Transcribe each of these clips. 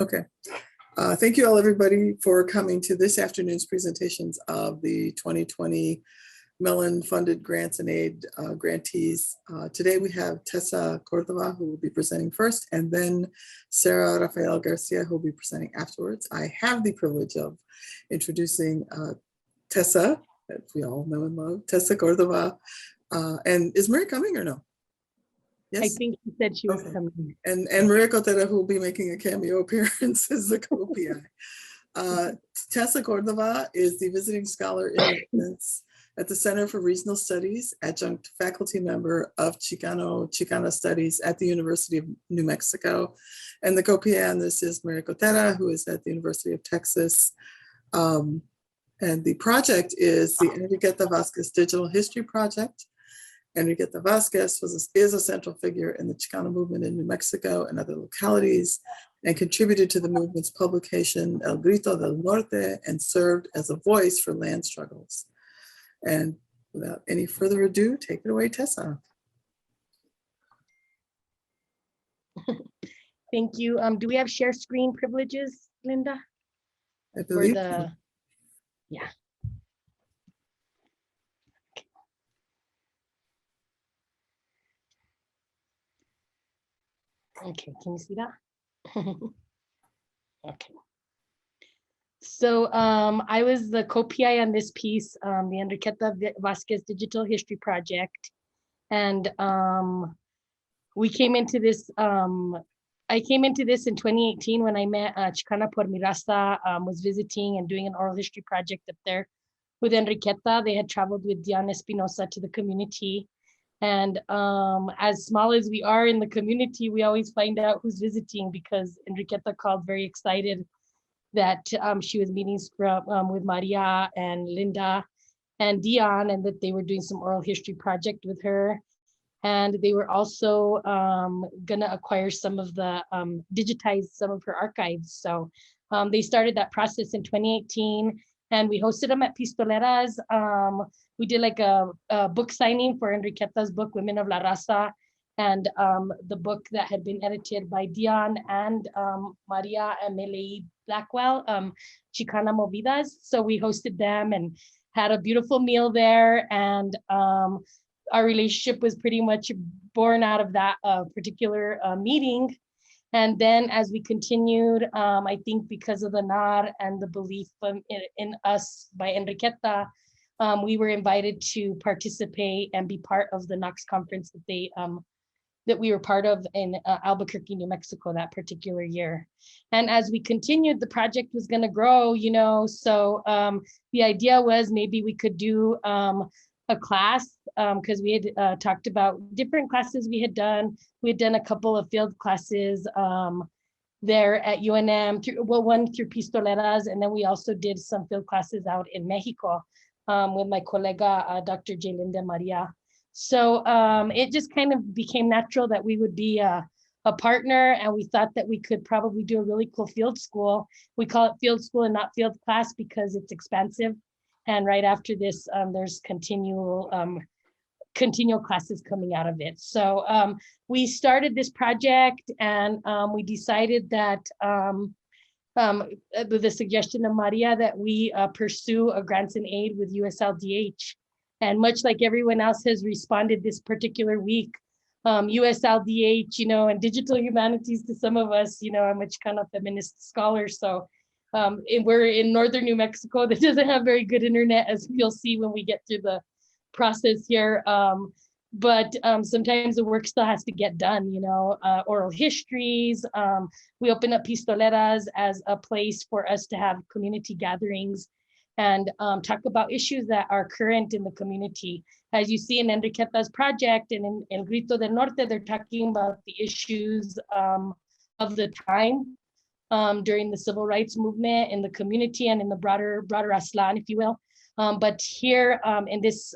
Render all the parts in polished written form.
Okay. Thank you all, everybody, for coming to this afternoon's presentations of the 2020 Mellon-funded grants and aid grantees. Today we have Tessa Cordova, who will be presenting first, and then Sarah Rafael Garcia, who will be presenting afterwards. I have the privilege of introducing Tessa, that we all know and love, Tessa Cordova. And is Maria coming or no? Yes? I think she said she was coming. And Maria Cotera, who will be making a cameo appearance as the co-PI. Tessa Cordova is the visiting scholar in residence at the Center for Regional Studies, adjunct faculty member of Chicana Studies at the University of New Mexico. And the co-PI on this is Maria Cotera, who is at the University of Texas. And the project is the Enriqueta Vázquez Digital History Project. Enriqueta Vázquez is a central figure in the Chicano movement in New Mexico and other localities, and contributed to the movement's publication El Grito del Norte, and served as a voice for land struggles. And without any further ado, take it away, Tessa. Thank you. Do we have share screen privileges, Linda? I believe so. Yeah. Okay, can you see that? Okay. So I was the co-PI on this piece, the Enriqueta Vázquez Digital History Project. And we came into this, I came into this in 2018 when I met Chicana por Mi Raza, was visiting and doing an oral history project up there with Enriqueta. They had traveled with Diana Espinosa to the community. And as small as we are in the community, we always find out who's visiting, because Enriqueta called very excited that she was meeting with Maria and Linda and Dion, and that they were doing some oral history project with her. And they were also gonna acquire some of the, digitize some of her archives. So they started that process in 2018, and we hosted them at Pistoleras. We did like a book signing for Enriqueta's book, Women of La Raza, and the book that had been edited by Dion and Maria Emily Blackwell, Chicana Movidas. So we hosted them and had a beautiful meal there. And our relationship was pretty much born out of that particular meeting. And then as we continued, I think because of the nod and the belief in us by Enriqueta, we were invited to participate and be part of the Knox conference that they that we were part of in Albuquerque, New Mexico that particular year. And as we continued, the project was going to grow, you know, so the idea was maybe we could do a class, because we had talked about different classes we had done. We had done a couple of field classes there at UNM, one through Pistoleras, and then we also did some field classes out in Mexico with my colega, Dr. Jalinda Maria. So it just kind of became natural that we would be a partner, and we thought that we could probably do a really cool field school. We call it field school and not field class because it's expansive. And right after this, there's continual classes coming out of it. So we started this project, and we decided that with the suggestion of Maria that we pursue a grants and aid with USLDH. And much like everyone else has responded this particular week, USLDH, you know, and digital humanities to some of us, you know, I'm a Chicana feminist scholar. So we're in northern New Mexico that doesn't have very good internet, as you'll see when we get through the process here. But sometimes the work still has to get done, you know, oral histories. We open up Pistoleras as a place for us to have community gatherings and talk about issues that are current in the community. As you see in Enriqueta's project and in El Grito del Norte, they're talking about the issues of the time during the civil rights movement in the community and in the broader Aztlán, if you will. But here in this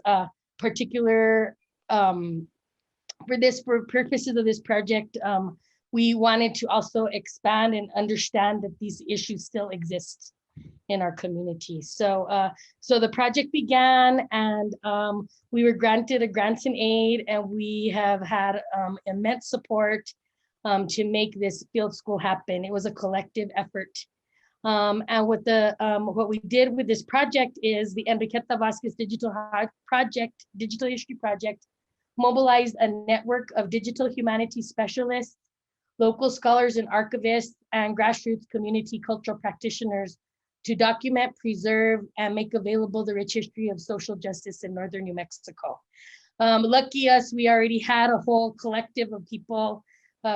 particular, for purposes of this project, we wanted to also expand and understand that these issues still exist in our community. So so the project began, and we were granted a grants and aid, and we have had immense support to make this field school happen. It was a collective effort. And what we did with this project is the Enriqueta Vasquez Digital History Project mobilized a network of digital humanities specialists, local scholars and archivists, and grassroots community cultural practitioners to document, preserve, and make available the rich history of social justice in northern New Mexico. Lucky us, we already had a whole collective of people,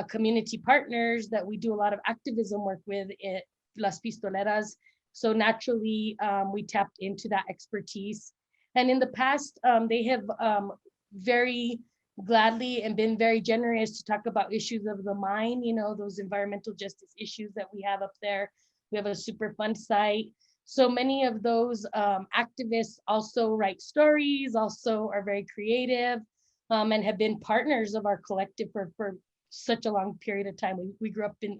community partners that we do a lot of activism work with at Las Pistoleras. So naturally, we tapped into that expertise. And in the past, they have very gladly and been very generous to talk about issues of the mine, you know, those environmental justice issues that we have up there. We have a Superfund site. So many of those activists also write stories, also are very creative, and have been partners of our collective for such a long period of time. We grew up in,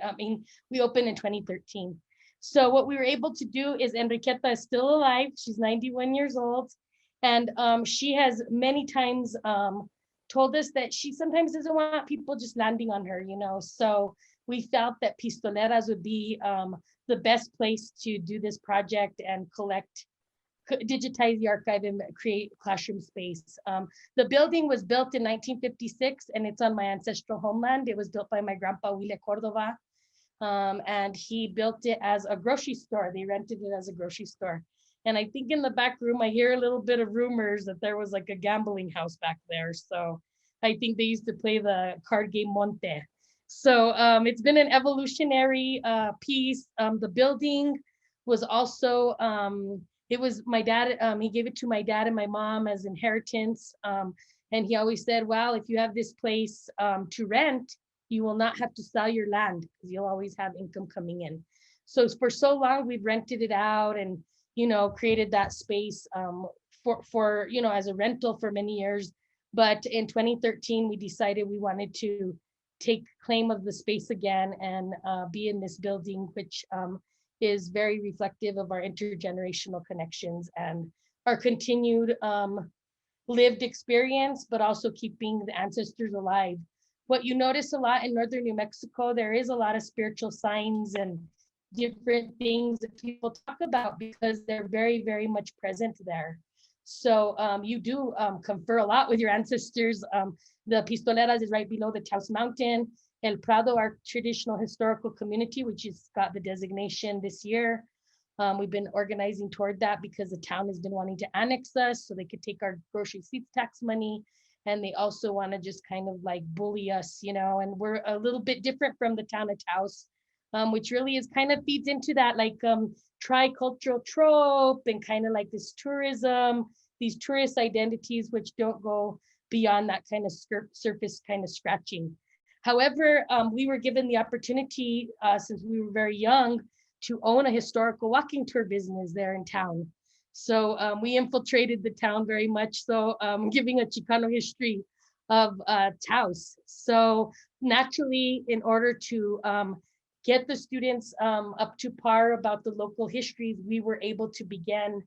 we opened in 2013. So what we were able to do is Enriqueta is still alive. She's 91 years old. And she has many times told us that she sometimes doesn't want people just landing on her, you know. So we felt that Pistoleras would be the best place to do this project and digitize the archive and create classroom space. The building was built in 1956 and it's on my ancestral homeland. It was built by my grandpa, Wile Cordova. And he built it as a grocery store. They rented it as a grocery store. And I think in the back room, I hear a little bit of rumors that there was like a gambling house back there. So I think they used to play the card game Monte. So it's been an evolutionary piece. The building was also, it was my dad, he gave it to my dad and my mom as inheritance. And he always said, well, if you have this place to rent, you will not have to sell your land because you'll always have income coming in. So for so long, we've rented it out and, you know, created that space for, you know, as a rental for many years. But in 2013, we decided we wanted to take claim of the space again and be in this building, which is very reflective of our intergenerational connections and our continued lived experience, but also keeping the ancestors alive. What you notice a lot in northern New Mexico, there is a lot of spiritual signs and different things that people talk about because they're very, very much present there. So you do confer a lot with your ancestors. The Pistoleras is right below the Taos Mountain. El Prado, our traditional historical community, which has got the designation this year. We've been organizing toward that because the town has been wanting to annex us so they could take our grocery receipts tax money. And they also want to just kind of like bully us, you know, and we're a little bit different from the town of Taos, which really is kind of feeds into that like tricultural trope and kind of like this tourism, these tourist identities, which don't go beyond that kind of surface kind of scratching. However, we were given the opportunity since we were very young to own a historical walking tour business there in town. So we infiltrated the town very much so, giving a Chicano history of Taos. So naturally, in order to get the students up to par about the local histories, we were able to begin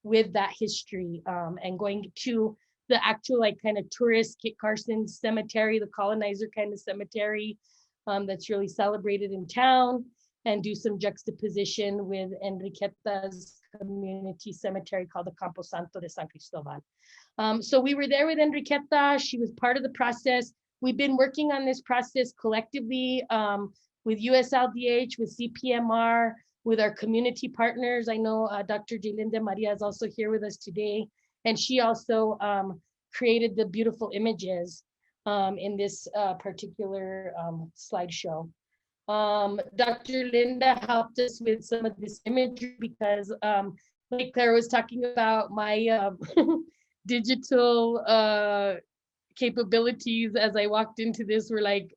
with that history and going to the actual like kind of tourist Kit Carson cemetery, the colonizer kind of cemetery that's really celebrated in town, and do some juxtaposition with Enriqueta's community cemetery called the Campo Santo de San Cristobal. So we were there with Enriqueta. She was part of the process. We've been working on this process collectively with USLDH, with CPMR, with our community partners. I know Dr. Jalinda Maria is also here with us today, and she also created the beautiful images in this particular slideshow. Dr. Linda helped us with some of this imagery because like Claire was talking about, my digital capabilities as I walked into this were like,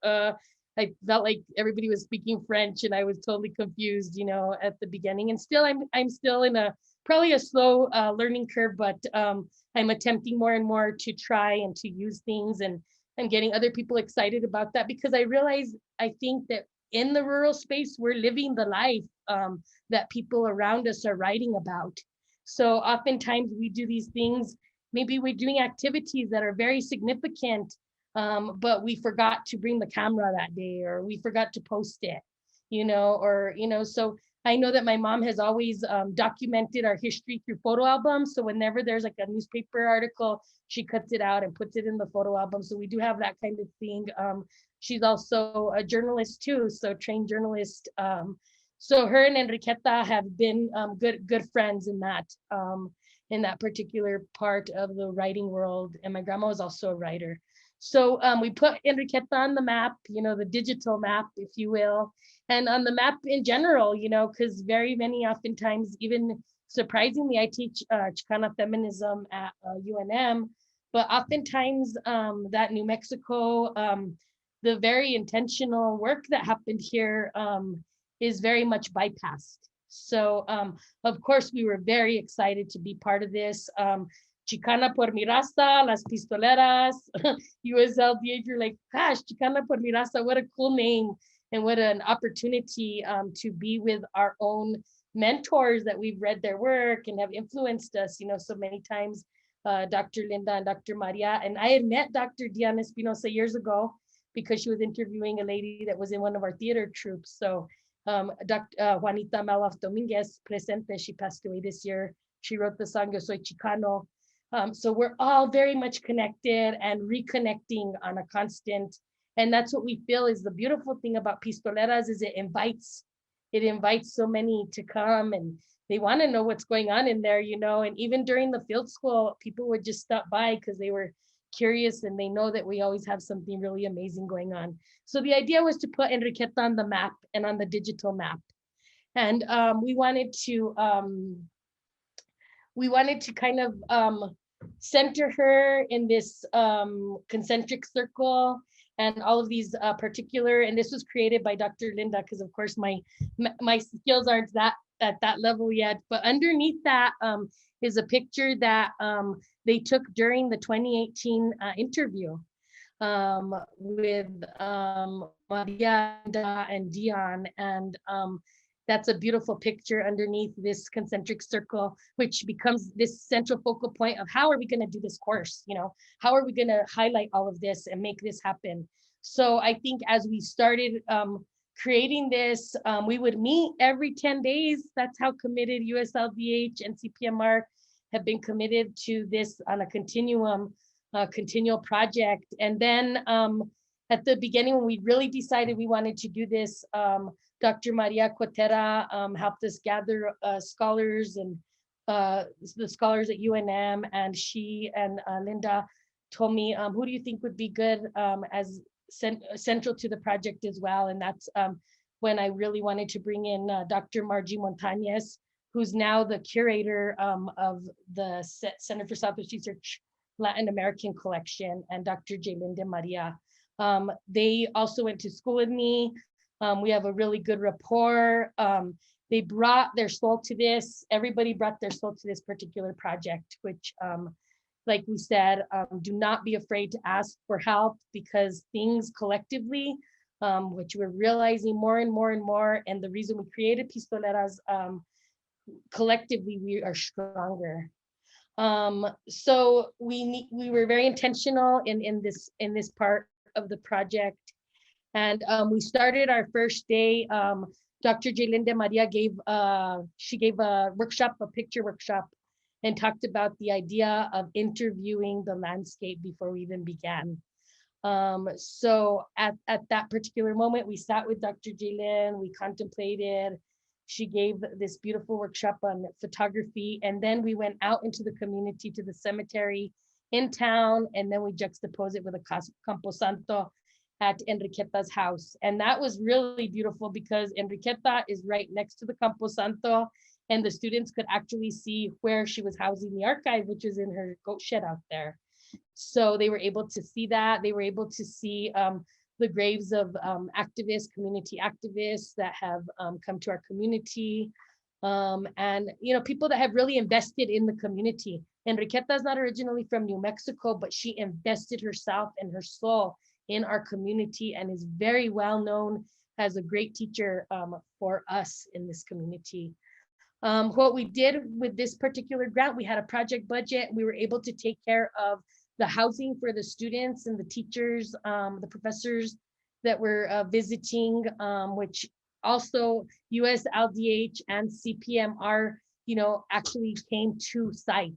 I felt like everybody was speaking French and I was totally confused, you know, at the beginning. And still, I'm still in probably a slow learning curve, but I'm attempting more and more to try and to use things and getting other people excited about that, because I realize, I think that in the rural space, we're living the life that people around us are writing about. So oftentimes we do these things, maybe we're doing activities that are very significant, but we forgot to bring the camera that day, or we forgot to post it, so I know that my mom has always documented our history through photo albums. So whenever there's like a newspaper article, she cuts it out and puts it in the photo album. So we do have that kind of thing. She's also a journalist too, so trained journalist. So her and Enriqueta have been good friends in that particular part of the writing world. And my grandma was also a writer. So we put Enriqueta on the map, the digital map, if you will, and on the map in general, because very many oftentimes, even surprisingly, I teach Chicana feminism at UNM, but oftentimes that New Mexico, the very intentional work that happened here is very much bypassed. So of course, we were very excited to be part of this. Chicana por mi raza, las pistoleras, USLDH, you're like, gosh, Chicana por mi raza, what a cool name. And what an opportunity to be with our own mentors that we've read their work and have influenced us, so many times, Dr. Linda and Dr. Maria. And I had met Dr. Diana Espinosa years ago because she was interviewing a lady that was in one of our theater troupes. So Dr. Juanita Malof Dominguez Presente, she passed away this year. She wrote the song Yo Soy Chicano. So we're all very much connected and reconnecting on a constant. And that's what we feel is the beautiful thing about Pistoleras is it invites so many to come, and they want to know what's going on in there, and even during the field school, people would just stop by because they were curious and they know that we always have something really amazing going on. So the idea was to put Enriqueta on the map and on the digital map. And we wanted to kind of center her in this concentric circle and all of these particular, and this was created by Dr. Linda, because of course my skills aren't at that level yet, but underneath that is a picture that they took during the 2018 interview with Maria and Dion, and that's a beautiful picture underneath this concentric circle, which becomes this central focal point of how are we going to do this course? How are we going to highlight all of this and make this happen? So I think as we started creating this, we would meet every 10 days. That's how committed USLDH and CPMR have been committed to this on a continual project. And then at the beginning, when we really decided we wanted to do this, Dr. Maria Cotera helped us gather scholars and the scholars at UNM, and she and Linda told me, who do you think would be good as central to the project as well? And that's when I really wanted to bring in Dr. Margie Montañez, who's now the curator of the Center for Southwest Research Latin American Collection, and Dr. Jalinda Maria. They also went to school with me. We have a really good rapport. They brought their soul to this. Everybody brought their soul to this particular project, which, like we said, do not be afraid to ask for help, because things collectively, which we're realizing more and more and more, and the reason we created Pistoleras, collectively we are stronger. So we were very intentional in this part of the project. And we started our first day. Dr. Jalinda Maria gave a workshop, a picture workshop, and talked about the idea of interviewing the landscape before we even began. So at that particular moment, we sat with Dr. Jalin, we contemplated. She gave this beautiful workshop on photography, and then we went out into the community to the cemetery in town, and then we juxtaposed it with a Camposanto at Enriqueta's house. And that was really beautiful because Enriqueta is right next to the Camposanto, and the students could actually see where she was housing the archive, which is in her goat shed out there. So they were able to see that. They were able to see the graves of activists, community activists that have come to our community. And people that have really invested in the community. Enriqueta is not originally from New Mexico, but she invested herself and her soul in our community and is very well known as a great teacher for us in this community. What we did with this particular grant, we had a project budget. We were able to take care of the housing for the students and the teachers, the professors that were visiting, which also USLDH and CPMR, actually came to site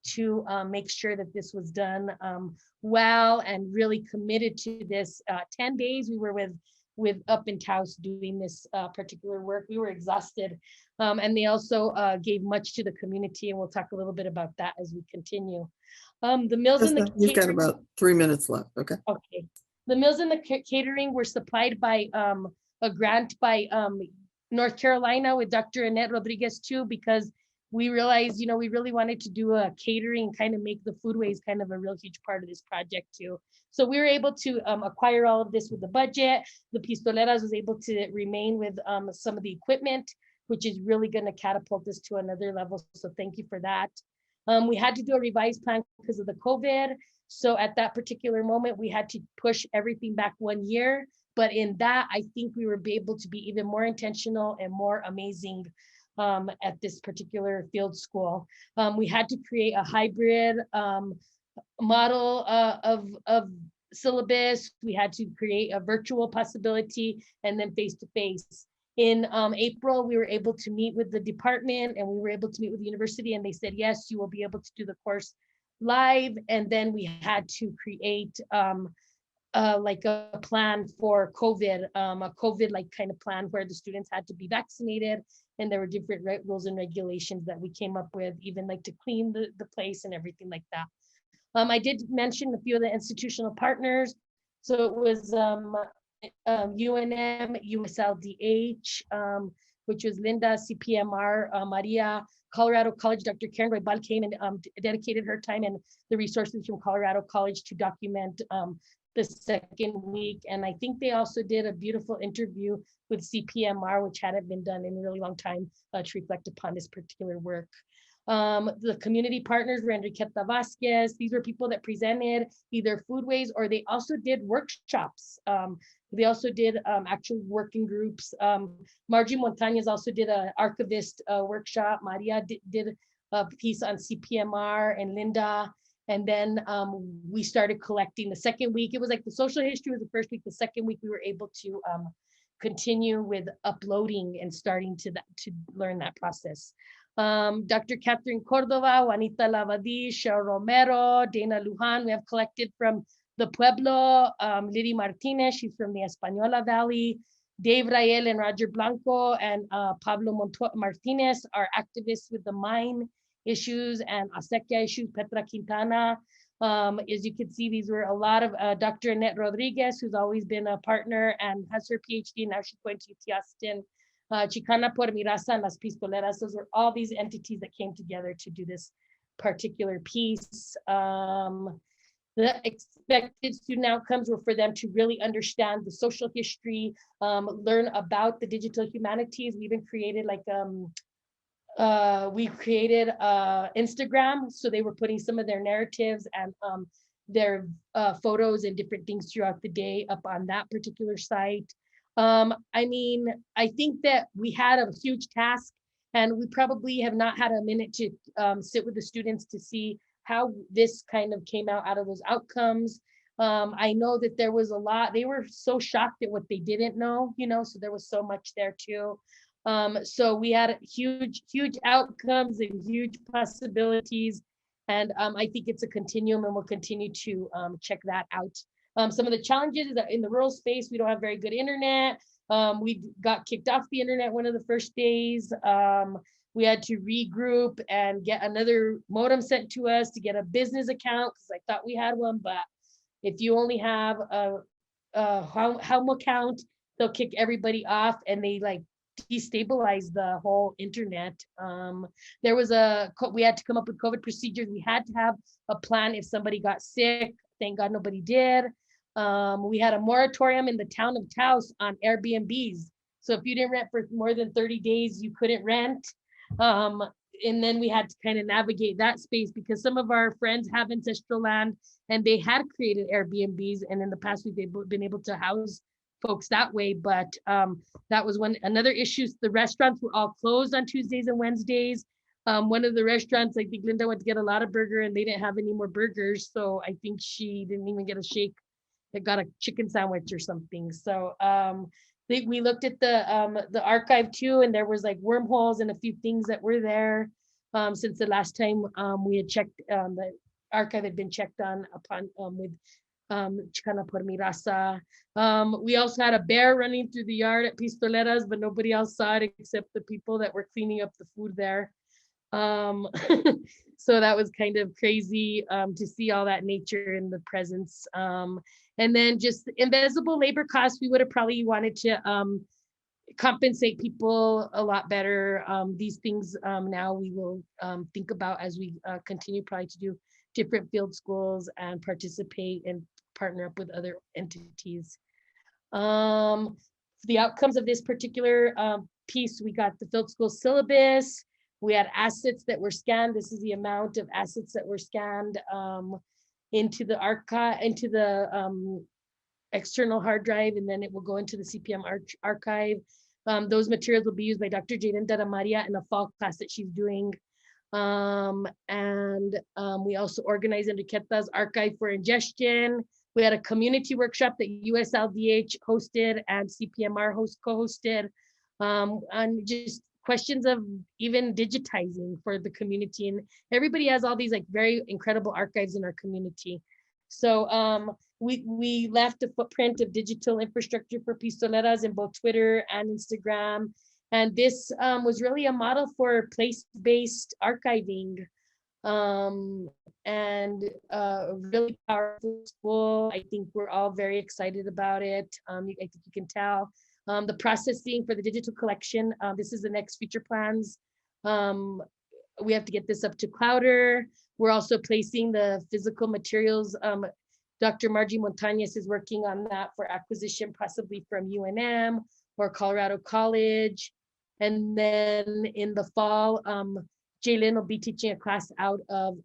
to make sure that this was done well and really committed to this. 10 days we were with Up in Taos doing this particular work. We were exhausted. And they also gave much to the community, and we'll talk a little bit about that as we continue. The meals and the You've got about 3 minutes left. Okay. Okay. The meals and the catering were supplied by a grant by North Carolina with Dr. Annette Rodriguez too, because we realized, we really wanted to do a catering, kind of make the foodways kind of a real huge part of this project too. So we were able to acquire all of this with the budget. The Pistoleras was able to remain with some of the equipment, which is really going to catapult this to another level. So thank you for that. We had to do a revised plan because of the COVID. So at that particular moment, we had to push everything back 1 year. But in that, I think we were able to be even more intentional and more amazing at this particular field school. We had to create a hybrid model of syllabus. We had to create a virtual possibility and then face-to-face. In April, we were able to meet with the department and we were able to meet with the university, and they said, yes, you will be able to do the course live. And then we had to create like a plan for COVID, a COVID like kind of plan where the students had to be vaccinated, and there were different rules and regulations that we came up with, even like to clean the place and everything like that. I did mention a few of the institutional partners. So it was UNM, USLDH, which was Linda, CPMR, Maria, Colorado College. Dr. Karen Roybal came and dedicated her time and the resources from Colorado College to document the second week. And I think they also did a beautiful interview with CPMR, which hadn't been done in a really long time, to reflect upon this particular work. The community partners were Enriqueta Vasquez. These were people that presented either foodways, or they also did workshops. They also did actual working groups. Margie Montañez also did an archivist workshop. Maria did a piece on CPMR, and Linda. And then we started collecting the second week. It was like the social history was the first week. The second week we were able to continue with uploading and starting to learn that process. Dr. Catherine Cordova, Juanita Lavadish, Cheryl Romero, Dana Lujan. We have collected from the Pueblo, Liddy Martinez, she's from the Española Valley, Dave Rael and Roger Blanco, and Pablo Martinez are activists with the mine issues and acequia issues, Petra Quintana. As you can see, these were a lot of Dr. Annette Rodriguez, who's always been a partner and has her PhD, now she's going to UT Austin. Chicana por Mirasa and Las Pistoleras. Those were all these entities that came together to do this particular piece. The expected student outcomes were for them to really understand the social history, learn about the digital humanities. We even created like, we created Instagram. So they were putting some of their narratives and their photos and different things throughout the day up on that particular site. I mean, I think that we had a huge task, and we probably have not had a minute to sit with the students to see how this kind of came out of those outcomes. I know that there was a lot, they were so shocked at what they didn't know, so there was so much there too. So we had huge outcomes and huge possibilities. And I think it's a continuum, and we'll continue to check that out. Some of the challenges is that in the rural space, we don't have very good internet. We got kicked off the internet one of the first days. We had to regroup and get another modem sent to us to get a business account, because I thought we had one, but if you only have a home account, they'll kick everybody off, and they like destabilize the whole internet. There was we had to come up with COVID procedures. We had to have a plan if somebody got sick. Thank God nobody did. We had a moratorium in the town of Taos on Airbnbs. So if you didn't rent for more than 30 days, you couldn't rent. And then we had to kind of navigate that space, because some of our friends have ancestral land and they had created Airbnbs. And in the past, we've been able to house folks that way. But that was another issue. The restaurants were all closed on Tuesdays and Wednesdays. One of the restaurants, I think Linda went to get a lot of burger and they didn't have any more burgers. So I think she didn't even get a shake. They got a chicken sandwich or something. So we looked at the archive too, and there was like wormholes and a few things that were there since the last time we had checked. The archive had been checked on upon with Chicana por mi raza. We also had a bear running through the yard at Pistoleras, but nobody else saw it except the people that were cleaning up the food there. So that was kind of crazy to see all that nature in the presence. And then just invisible labor costs, we would have probably wanted to compensate people a lot better. These things now we will think about as we continue probably to do different field schools and participate and partner up with other entities. The outcomes of this particular piece, we got the field school syllabus. We had assets that were scanned. This is the amount of assets that were scanned into the archive, into the external hard drive, and then it will go into the CPM archive. Those materials will be used by Dr. Jaden Daramaria in a fall class that she's doing. We also organized Enriqueta's archive for ingestion. We had a community workshop that USLDH hosted and CPMR co-hosted, and just questions of even digitizing for the community. And everybody has all these like very incredible archives in our community. So we left a footprint of digital infrastructure for Pistoleras in both Twitter and Instagram. And this was really a model for place-based archiving, and really powerful tool. I think we're all very excited about it. I think you can tell. The processing for the digital collection, this is the next future plans. We have to get this up to Clowder. We're also placing the physical materials. Dr. Margie Montañez is working on that for acquisition, possibly from UNM or Colorado College. And then in the fall, Jaylin will be teaching a class out of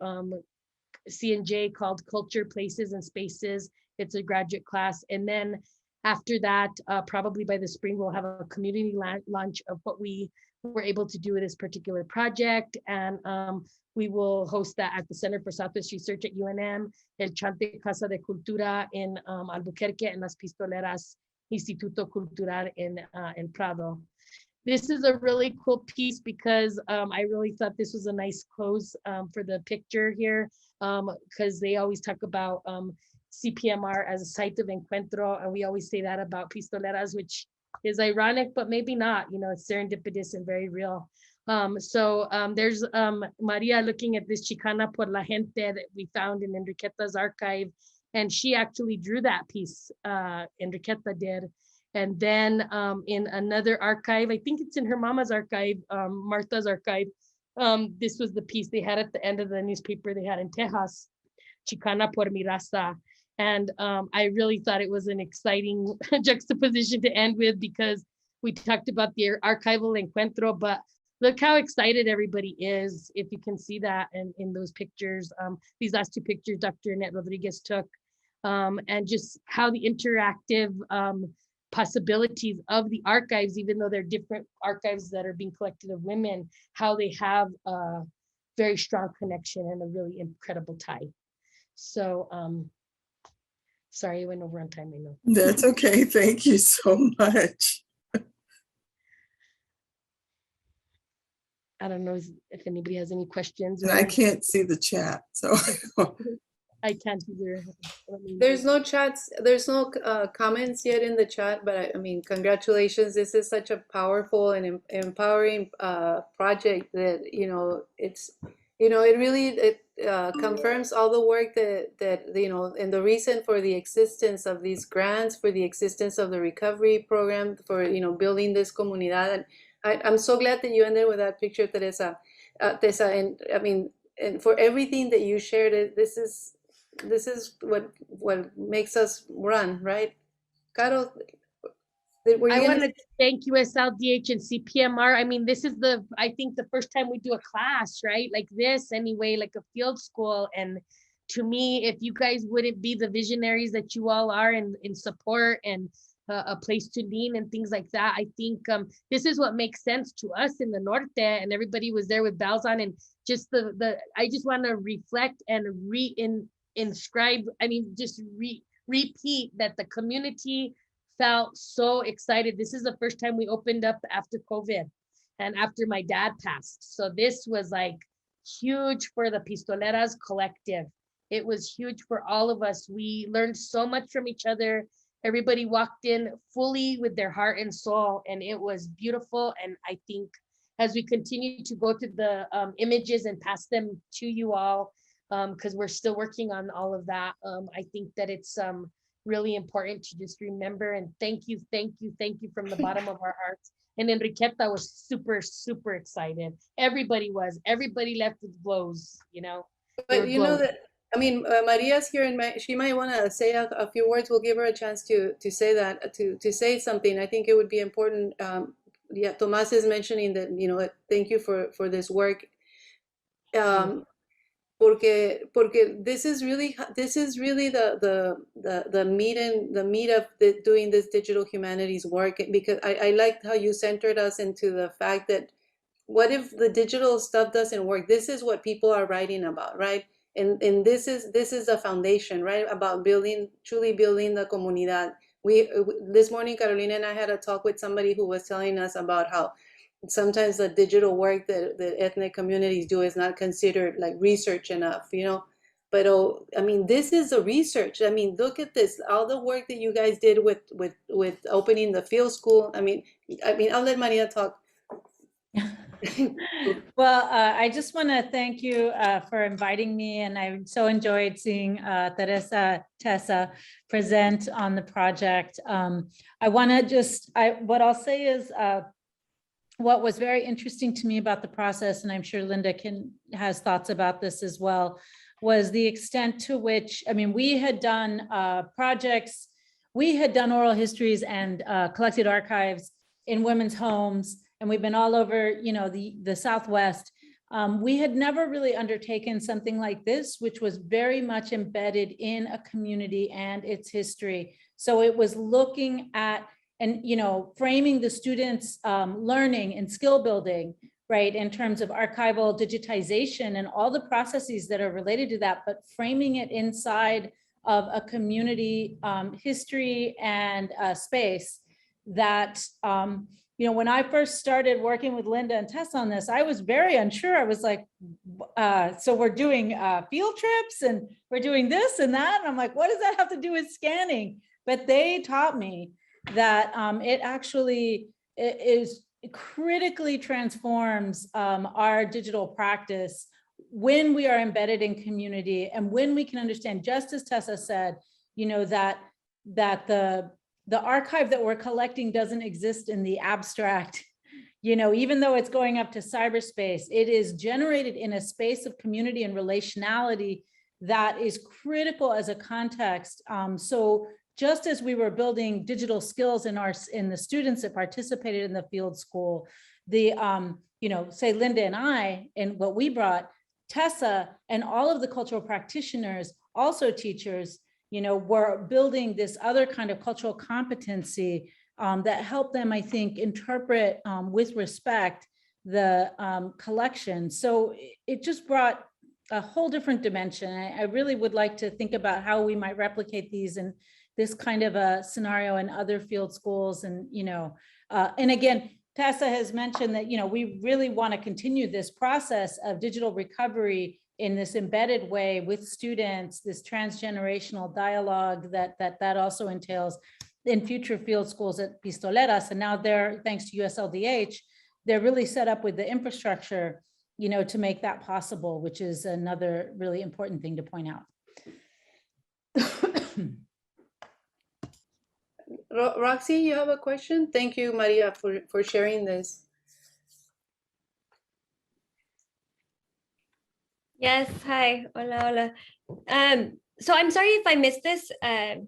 C&J called Culture, Places, and Spaces. It's a graduate class. And then after that, probably by the spring, we'll have a community launch of what we were able to do with this particular project. And we will host that at the Center for Southwest Research at UNM, El Chante Casa de Cultura in Albuquerque, and Las Pistoleras Instituto Cultural in Prado. This is a really cool piece because I really thought this was a nice close for the picture here, because they always talk about CPMR as a site of encuentro, and we always say that about Pistoleras, which is ironic, but maybe not. You know, it's serendipitous and very real. There's Maria looking at this Chicana por la gente that we found in Enriqueta's archive, and she actually drew that piece, Enriqueta did. And then in another archive, I think it's in her mama's archive, Martha's archive, this was the piece they had at the end of the newspaper they had in Tejas, Chicana por mi raza. And I really thought it was an exciting juxtaposition to end with, because we talked about the archival encuentro, but look how excited everybody is, if you can see that in those pictures. These last two pictures Dr. Annette Rodriguez took, and just how the interactive possibilities of the archives, even though they're different archives that are being collected of women, how they have a very strong connection and a really incredible tie. So sorry, I went over on time, I know. That's okay. Thank you so much. I don't know if anybody has any questions. And I can't see the chat, so. I can't either. There's no chats, there's no comments yet in the chat, but I mean, congratulations. This is such a powerful and empowering project that, you know, it's, you know, it really confirms all the work that, you know, and the reason for the existence of these grants, for the existence of the recovery program, for, you know, building this comunidad. And I'm so glad that you ended with that picture, Teresa. Tessa, and I mean, and for everything that you shared, this is what makes us run, right? Caro, I want to thank USLDH and CPMR. I mean, this is I think the first time we do a class, right? Like this anyway, like a field school, and to me, if you guys wouldn't be the visionaries that you all are in support and a place to lean and things like that, I think this is what makes sense to us in the Norte, and everybody was there with bells on, and just the I just want to reflect and inscribe, I mean, just repeat that the community felt so excited. This is the first time we opened up after COVID and after my dad passed. So this was like huge for the Pistoleras collective. It was huge for all of us. We learned so much from each other. Everybody walked in fully with their heart and soul, and it was beautiful. And I think as we continue to go through the images and pass them to you all, because we're still working on all of that, I think that it's really important to just remember and thank you from the bottom of our hearts. And Enriqueta was super, super excited. Everybody left with glows, you know. But you know that, I mean, Maria's here, and she might want to say a few words. We'll give her a chance to say that, to say something. I think it would be important. Yeah, Tomas is mentioning that, you know, thank you for this work. Porque this is really the meat of doing this digital humanities work, because I liked how you centered us into the fact that what if the digital stuff doesn't work? This is what people are writing about, right? And this is the foundation, right? About truly building the comunidad. This morning, Carolina and I had a talk with somebody who was telling us about how sometimes the digital work that ethnic communities do is not considered like research enough, you know. But I mean, this is the research. I mean, look at this, all the work that you guys did with opening the field school. I mean, I'll let Maria talk. Well, I just want to thank you for inviting me, and I so enjoyed seeing Tessa present on the project. I want to just, what I'll say is, what was very interesting to me about the process, and I'm sure Linda has thoughts about this as well, was the extent to which, I mean, we had done projects, we had done oral histories and collected archives in women's homes, and we've been all over, you know, the Southwest. We had never really undertaken something like this, which was very much embedded in a community and its history. So it was looking at, and, you know, framing the students' learning and skill building, right, in terms of archival digitization and all the processes that are related to that, but framing it inside of a community history and space that, you know, when I first started working with Linda and Tess on this, I was very unsure. I was like, so we're doing field trips and we're doing this and that. And I'm like, what does that have to do with scanning? But they taught me that it actually critically transforms our digital practice when we are embedded in community, and when we can understand, just as Tessa said, you know, that the archive that we're collecting doesn't exist in the abstract, you know, even though it's going up to cyberspace, it is generated in a space of community and relationality that is critical as a context. So just as we were building digital skills in the students that participated in the field school, the you know, say Linda and I, and what we brought, Tessa and all of the cultural practitioners, also teachers, you know, were building this other kind of cultural competency that helped them, I think, interpret with respect the collection. So it just brought a whole different dimension. I really would like to think about how we might replicate these in this kind of a scenario in other field schools. And, you know, and again, Tessa has mentioned that, you know, we really want to continue this process of digital recovery in this embedded way with students, this transgenerational dialogue that also entails in future field schools at Pistoleras. And now they're, thanks to USLDH, they're really set up with the infrastructure, you know, to make that possible, which is another really important thing to point out. Roxy, you have a question? Thank you, Maria, for sharing this. Yes, hi, hola, hola. So I'm sorry if I missed this.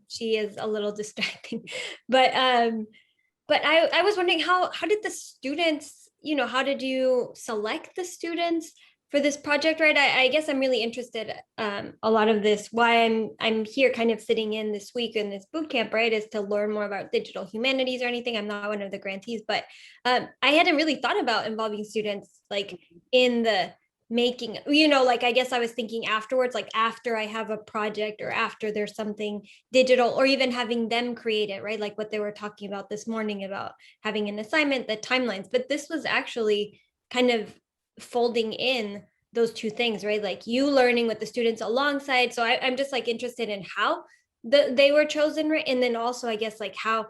She is a little distracting, but I was wondering how did the students, you know, how did you select the students for this project, right? I guess I'm really interested. A lot of this, why I'm here, kind of sitting in this week in this boot camp, right, is to learn more about digital humanities or anything. I'm not one of the grantees, but I hadn't really thought about involving students like in the making, like I guess I was thinking afterwards, like after I have a project or after there's something digital, or even having them create it, right? Like what they were talking about this morning about having an assignment, the timelines. But this was actually kind of folding in those two things, right? Like you learning with the students alongside. So I'm just like interested in how they were chosen, right? And then also, I guess, like how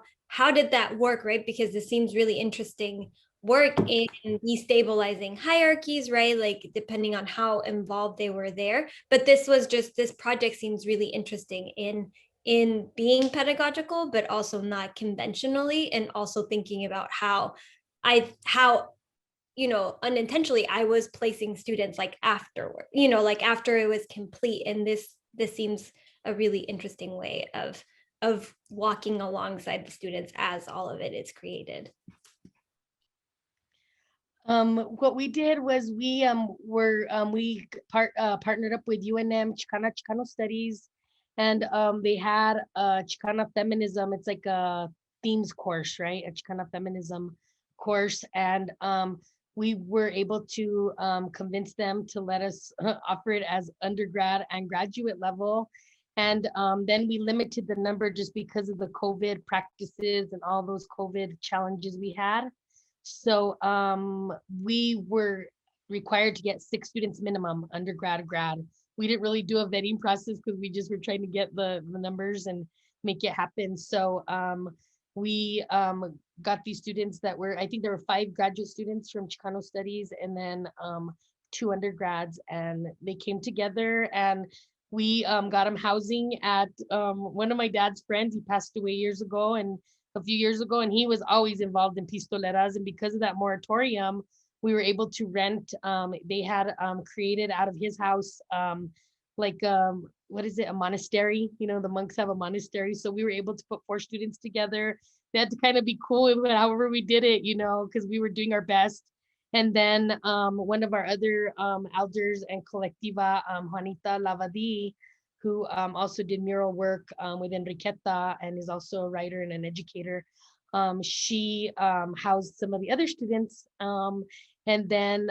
did that work, right? Because this seems really interesting work in destabilizing hierarchies, right? Like depending on how involved they were there. But this project seems really interesting in being pedagogical, but also not conventionally, and also thinking about how unintentionally I was placing students like afterward, like after it was complete. And this seems a really interesting way of walking alongside the students as all of it is created. What we did was we partnered up with UNM Chicano Studies, and they had a Chicana feminism. It's like a themes course, right? A Chicana feminism course, and we were able to convince them to let us offer it as undergrad and graduate level. And then we limited the number just because of the COVID practices and all those COVID challenges we had. So we were required to get 6 students minimum, undergrad, grad. We didn't really do a vetting process because we just were trying to get the numbers and make it happen. So we got these students that were, I think there were 5 graduate students from Chicano Studies, and then 2 undergrads, and they came together, and we got them housing at one of my dad's friends. He passed away a few years ago, and he was always involved in pistoleras. And because of that moratorium, we were able to rent. They had created out of his house, what is it, a monastery? The monks have a monastery. So we were able to put 4 students together. They had to kind of be cool with it, however we did it, because we were doing our best. And then one of our other elders and colectiva, Juanita Lavadi, who also did mural work with Enriqueta and is also a writer and an educator. She housed some of the other students. And then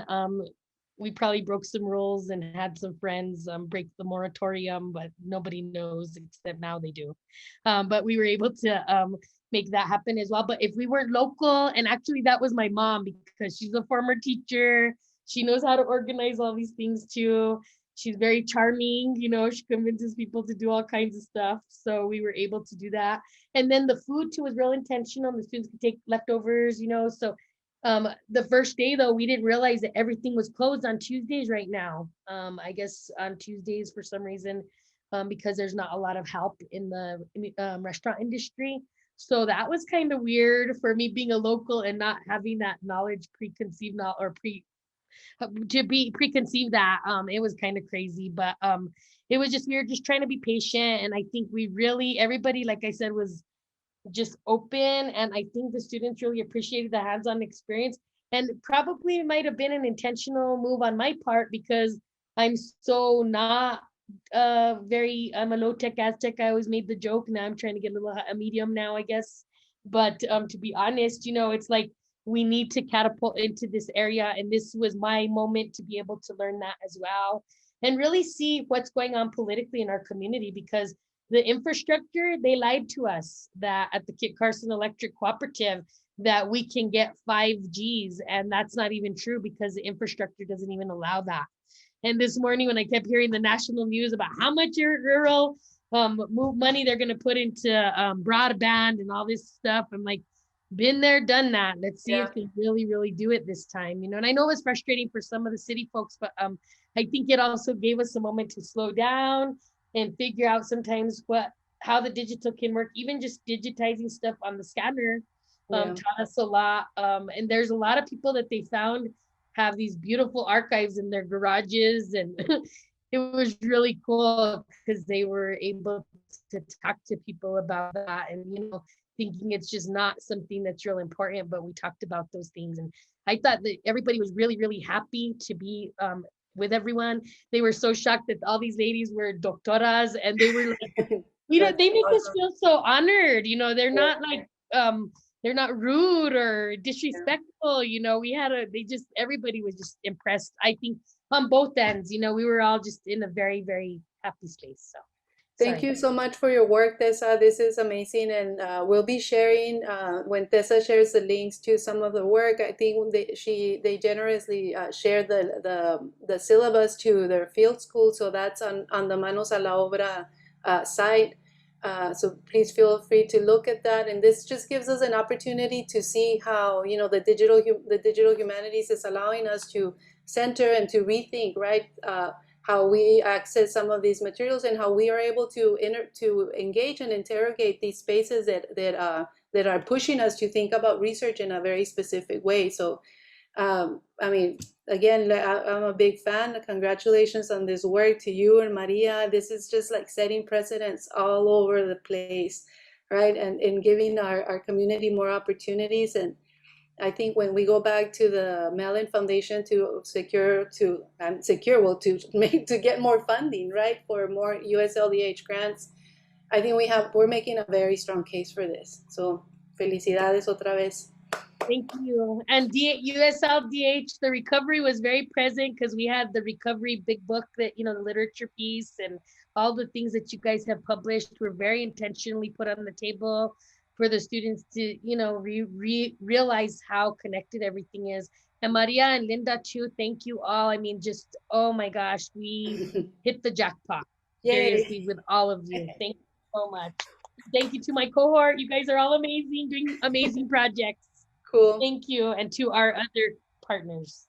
we probably broke some rules and had some friends break the moratorium, but nobody knows except now they do. But we were able to make that happen as well. But if we weren't local, and actually that was my mom, because she's a former teacher, she knows how to organize all these things too. She's very charming, she convinces people to do all kinds of stuff. So we were able to do that. And then the food too was real intentional. The students could take leftovers, so the first day though, we didn't realize that everything was closed on Tuesdays right now. I guess on Tuesdays for some reason, because there's not a lot of help in the restaurant industry. So that was kind of weird for me being a local and not having that knowledge preconceived that it was kind of crazy, but it was just, we were just trying to be patient. And I think everybody, like I said, was just open. And I think the students really appreciated the hands-on experience, and probably it might have been an intentional move on my part, because I'm so not I'm a low-tech Aztec. I always made the joke. Now I'm trying to get a medium now, I guess. But to be honest, it's like we need to catapult into this area. And this was my moment to be able to learn that as well, and really see what's going on politically in our community, because the infrastructure, they lied to us that at the Kit Carson Electric Cooperative that we can get 5Gs, and that's not even true, because the infrastructure doesn't even allow that. And this morning when I kept hearing the national news about how much rural move money they're going to put into broadband and all this stuff, I'm like, been there, done that. Let's see if they really, really do it this time, And I know it was frustrating for some of the city folks, but I think it also gave us a moment to slow down and figure out sometimes how the digital can work. Even just digitizing stuff on the scanner taught us a lot. And there's a lot of people that they found have these beautiful archives in their garages, and it was really cool because they were able to talk to people about that, and thinking it's just not something that's real important, but we talked about those things. And I thought that everybody was really, really happy to be with everyone. They were so shocked that all these ladies were doctoras, and they were like, they make us feel so honored. They're not like, they're not rude or disrespectful. Everybody was just impressed. I think on both ends, we were all just in a very, very happy space. So Thank you so much for your work, Tessa. This is amazing, and we'll be sharing when Tessa shares the links to some of the work. I think they generously shared the syllabus to their field school, so that's on the Manos a la Obra site. So please feel free to look at that, and this just gives us an opportunity to see how the digital humanities is allowing us to center and to rethink, right? How we access some of these materials and how we are able to engage and interrogate these spaces that are pushing us to think about research in a very specific way. So, I mean, again, I'm a big fan. Congratulations on this work to you and Maria. This is just like setting precedents all over the place, right? And giving our community more opportunities. And I think when we go back to the Mellon Foundation to get more funding, right, for more USLDH grants, I think we're making a very strong case for this. So felicidades otra vez. Thank you. And USLDH, the recovery was very present because we had the recovery big book that, the literature piece and all the things that you guys have published were very intentionally put on the table for the students to, realize how connected everything is. And Maria and Linda too, thank you all. I mean, just, oh my gosh, we hit the jackpot. Seriously, with all of you. Thank you so much. Thank you to my cohort. You guys are all amazing, doing amazing projects. Cool. Thank you. And to our other partners.